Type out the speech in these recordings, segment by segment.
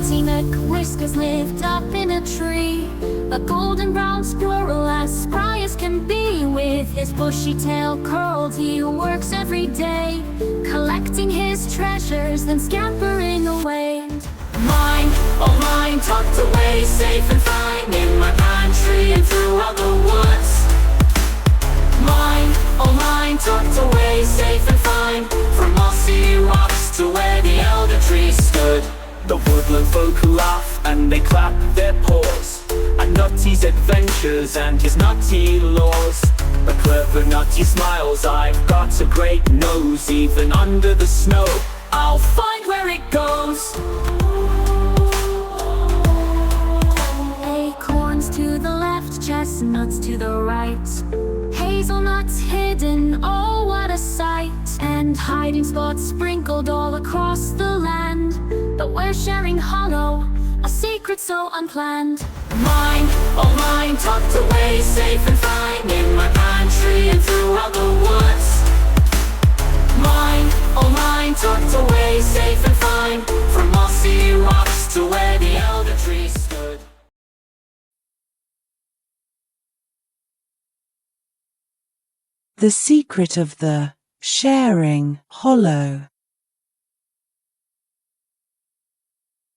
Nutty McWhiskers lived up in a tree, a golden brown squirrel as spry as can be. With his bushy tail curled, he works every day, collecting his treasures, then scampering away. Mine, oh mine, tucked away, safe and fine, in my pantry and throughout the woods. Mine, oh mine, tucked away, safe and fine, from mossy rocks to where the elder tree stood. The woodland folk laugh and they clap their paws at Nutty's adventures and his nutty laws. A clever Nutty smiles, I've got a great nose, even under the snow I'll find where it goes. Acorns to the left, chestnuts to the right, hazelnuts hidden, oh what a sight, and hiding spots sprinkled all across the land. But we're sharing hollow, a secret so unplanned. Mine, oh mine, tucked away, safe and fine, in my pantry and throughout the woods. Mine, oh mine, tucked away, safe and fine, from mossy rocks to where the elder tree stood. The secret of the sharing hollow.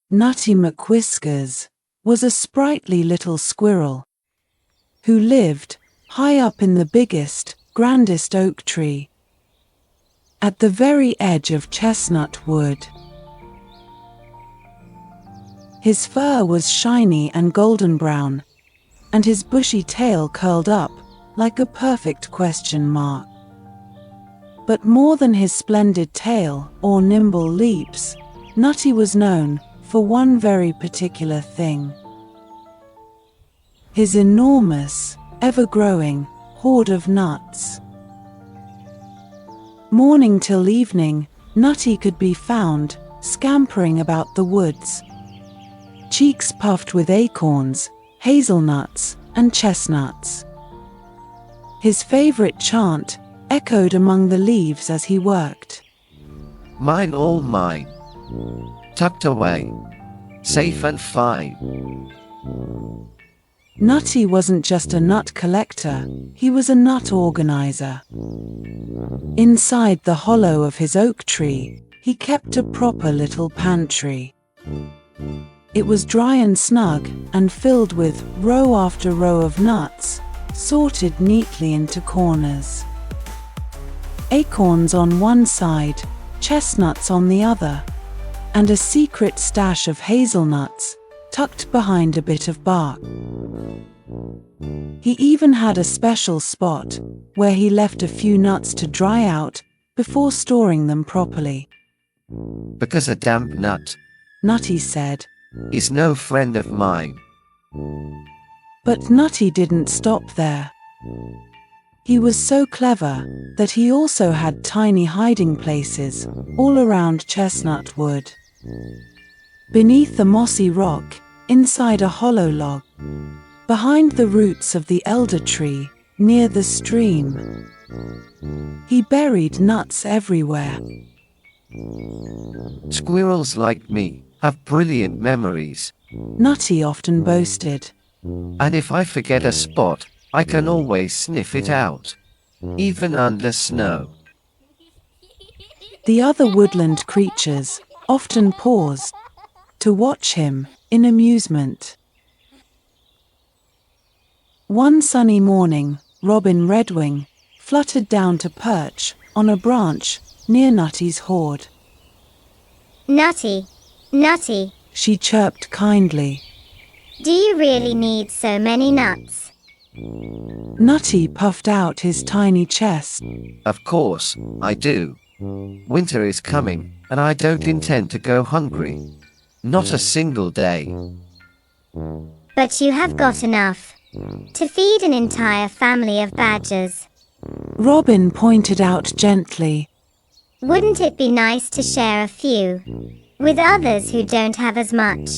Nutty McWhiskers was a sprightly little squirrel who lived high up in the biggest, grandest oak tree at the very edge of Chestnut Wood. His fur was shiny and golden brown, and his bushy tail curled up like a perfect question mark. But more than his splendid tail or nimble leaps, Nutty was known for one very particular thing: his enormous, ever-growing hoard of nuts. Morning till evening, Nutty could be found scampering about the woods, cheeks puffed with acorns, hazelnuts, and chestnuts. His favorite chant echoed among the leaves as he worked. Mine, all mine, tucked away, safe and fine. Nutty wasn't just a nut collector, he was a nut organizer. Inside the hollow of his oak tree, he kept a proper little pantry. It was dry and snug and filled with row after row of nuts, sorted neatly into corners. Acorns on one side, chestnuts on the other, and a secret stash of hazelnuts tucked behind a bit of bark. He even had a special spot where he left a few nuts to dry out before storing them properly. Because a damp nut, Nutty said, is no friend of mine. But Nutty didn't stop there. He was so clever that he also had tiny hiding places all around Chestnut Wood. Beneath the mossy rock, inside a hollow log, behind the roots of the elder tree, near the stream. He buried nuts everywhere. Squirrels like me have brilliant memories, Nutty often boasted. and if I forget a spot, I can always sniff it out, even under snow. The other woodland creatures often paused to watch him in amusement. One sunny morning, Robin Redwing fluttered down to perch on a branch near Nutty's hoard. Nutty, Nutty, She chirped kindly. do you really need so many nuts? Nutty puffed out his tiny chest. Of course, I do. Winter is coming, and I don't intend to go hungry. Not a single day. But you have got enough to feed an entire family of badgers. Robin pointed out gently. Wouldn't it be nice to share a few with others who don't have as much?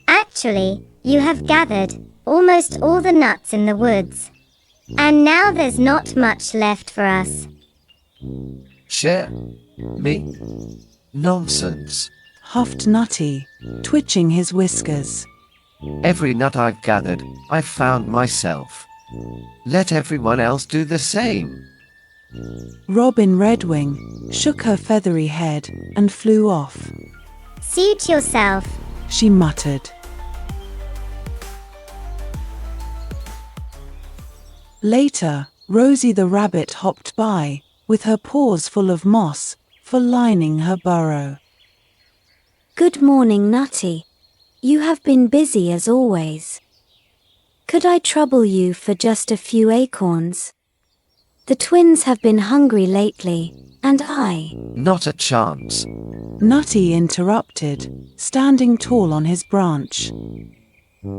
Actually, you have gathered almost all the nuts in the woods, and now there's not much left for us. Share? Me? Nonsense. huffed Nutty, twitching his whiskers. Every nut I've gathered, I've found myself. Let everyone else do the same. Robin Redwing shook her feathery head and flew off. Suit yourself. She muttered. Later, Rosie the rabbit hopped by, with her paws full of moss for lining her burrow. Good morning, Nutty. You have been busy as always. Could I trouble you for just a few acorns? The twins have been hungry lately, and I... Not a chance. Nutty interrupted, standing tall on his branch.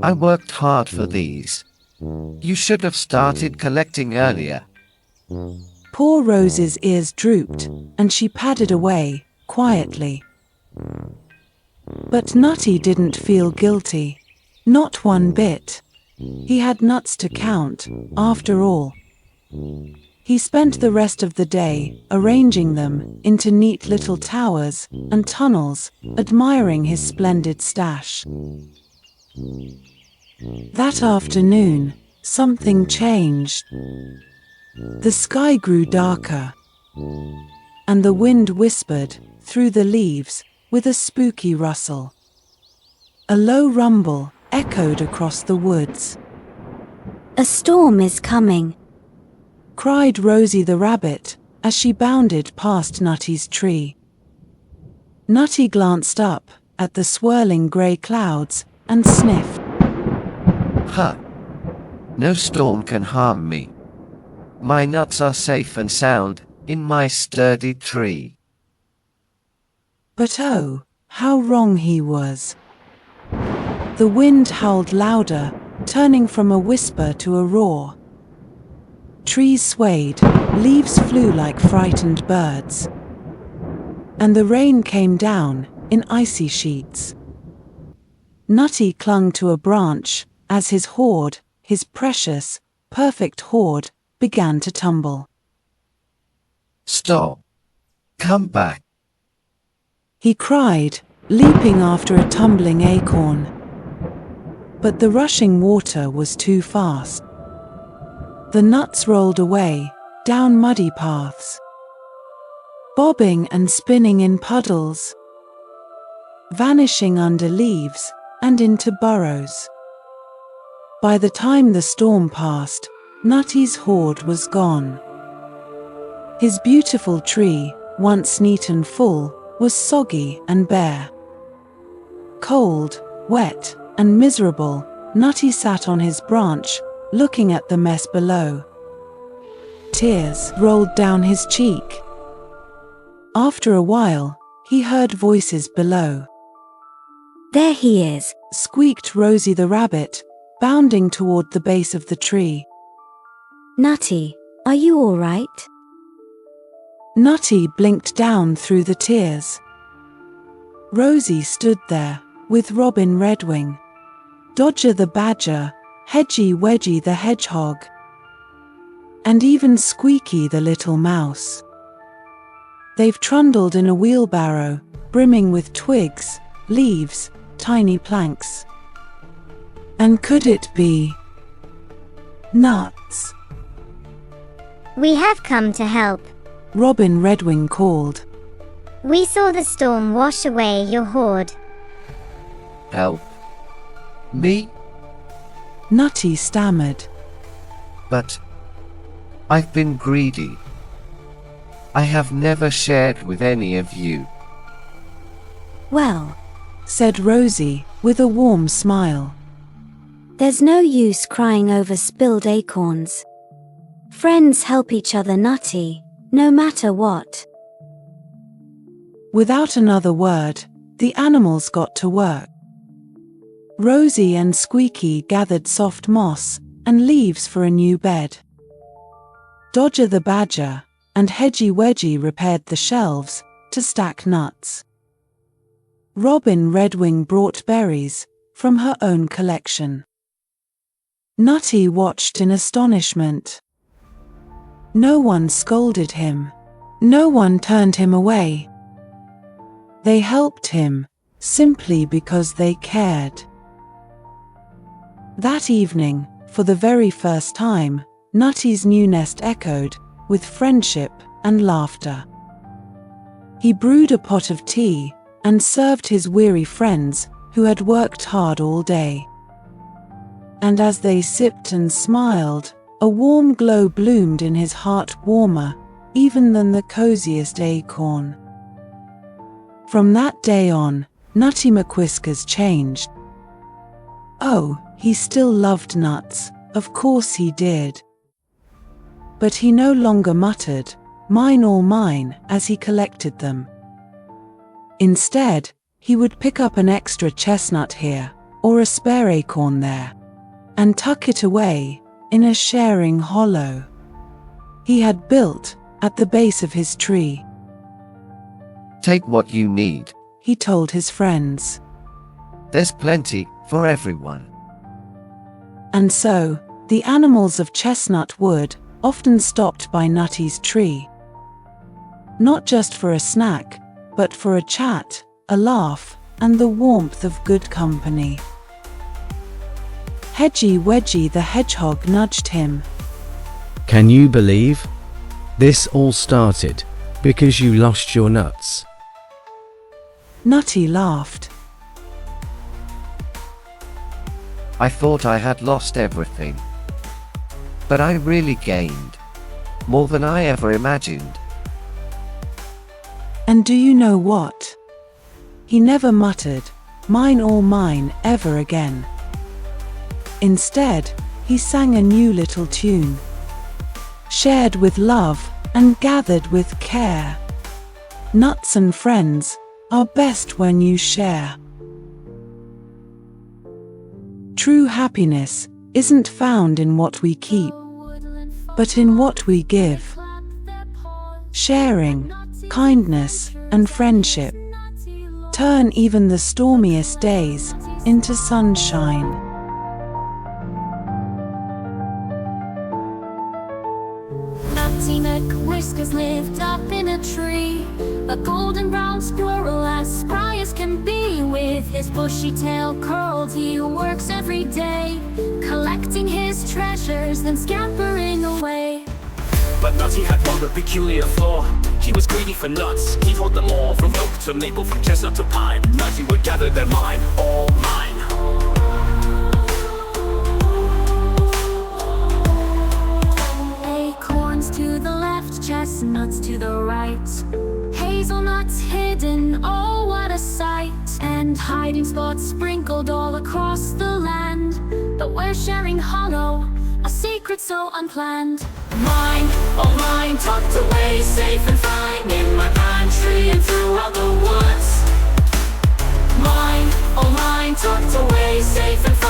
I worked hard for these. You should have started collecting earlier. Poor Rose's ears drooped, and she padded away, quietly. But Nutty didn't feel guilty. Not one bit. He had nuts to count, after all. He spent the rest of the day arranging them into neat little towers and tunnels, admiring his splendid stash. That afternoon, something changed. The sky grew darker, and the wind whispered through the leaves with a spooky rustle. A low rumble echoed across the woods. A storm is coming, cried Rosie the rabbit as she bounded past Nutty's tree. Nutty glanced up at the swirling grey clouds and sniffed. Huh. No storm can harm me. My nuts are safe and sound in my sturdy tree. But oh, how wrong he was. The wind howled louder, turning from a whisper to a roar. Trees swayed, leaves flew like frightened birds. And the rain came down in icy sheets. Nutty clung to a branch as his hoard, his precious, perfect hoard, began to tumble. Stop. Come back. He cried, leaping after a tumbling acorn. But the rushing water was too fast. The nuts rolled away, down muddy paths, bobbing and spinning in puddles, vanishing under leaves and into burrows. By the time the storm passed, Nutty's hoard was gone. His beautiful tree, once neat and full, was soggy and bare. Cold, wet, and miserable, Nutty sat on his branch, looking at the mess below. Tears rolled down his cheek. After a while, he heard voices below. There he is, Squeaked Rosie the rabbit, bounding toward the base of the tree. Nutty, are you all right? Nutty blinked down through the tears. Rosie stood there, with Robin Redwing, Dodger the badger, Hedgy Wedgy the hedgehog, and even Squeaky the little mouse. They've trundled in a wheelbarrow, brimming with twigs, leaves, tiny planks. And could it be nuts? We have come to help. Robin Redwing called. We saw the storm wash away your hoard. Help. Me? Nutty stammered. But I've been greedy. I have never shared with any of you. Well, said Rosie, with a warm smile. there's no use crying over spilled acorns. Friends help each other, Nutty, no matter what. Without another word, the animals got to work. Rosie and Squeaky gathered soft moss and leaves for a new bed. Dodger the badger and Hedgy Wedgy repaired the shelves to stack nuts. Robin Redwing brought berries from her own collection. Nutty watched in astonishment. No one scolded him. No one turned him away. They helped him, simply because they cared. That evening, for the very first time, Nutty's new nest echoed with friendship and laughter. He brewed a pot of tea and served his weary friends who had worked hard all day. And as they sipped and smiled, a warm glow bloomed in his heart, warmer even than the coziest acorn. From that day on, Nutty McWhiskers changed. Oh, he still loved nuts, of course he did. But he no longer muttered, "Mine, all mine," as he collected them. Instead, he would pick up an extra chestnut here, or a spare acorn there, and tuck it away in a sharing hollow he had built at the base of his tree. Take what you need. He told his friends. There's plenty for everyone. And so, the animals of Chestnut Wood often stopped by Nutty's tree. Not just for a snack, but for a chat, a laugh, and the warmth of good company. Hedgy Wedgy the hedgehog nudged him. Can you believe? This all started because you lost your nuts. Nutty laughed. I thought I had lost everything. But I really gained. More than I ever imagined. And do you know what? He never muttered, "Mine, all mine," ever again. Instead, he sang a new little tune. Shared with love and gathered with care. Nuts and friends are best when you share. True happiness isn't found in what we keep, but in what we give. Sharing, kindness, and friendship turn even the stormiest days into sunshine. Nutty McWhiskers lived up in a tree, a golden brown squirrel as spry as can be. With his bushy tail curled, he works every day, collecting his treasures, then scampering away. But Nutty had one peculiar flaw. He was greedy for nuts. He taught them all, from oak to maple, from chestnut to pine. Nutty would gather them, mine, all mine. Acorns to the left, chestnuts to the right, hazelnuts hidden, oh what a sight. And hiding spots sprinkled all across the land, but we're sharing hollow, a secret so unplanned. Mine, all mine, tucked away, safe and fine, in my pine tree and throughout the woods. Mine, all mine, tucked away, safe and fine.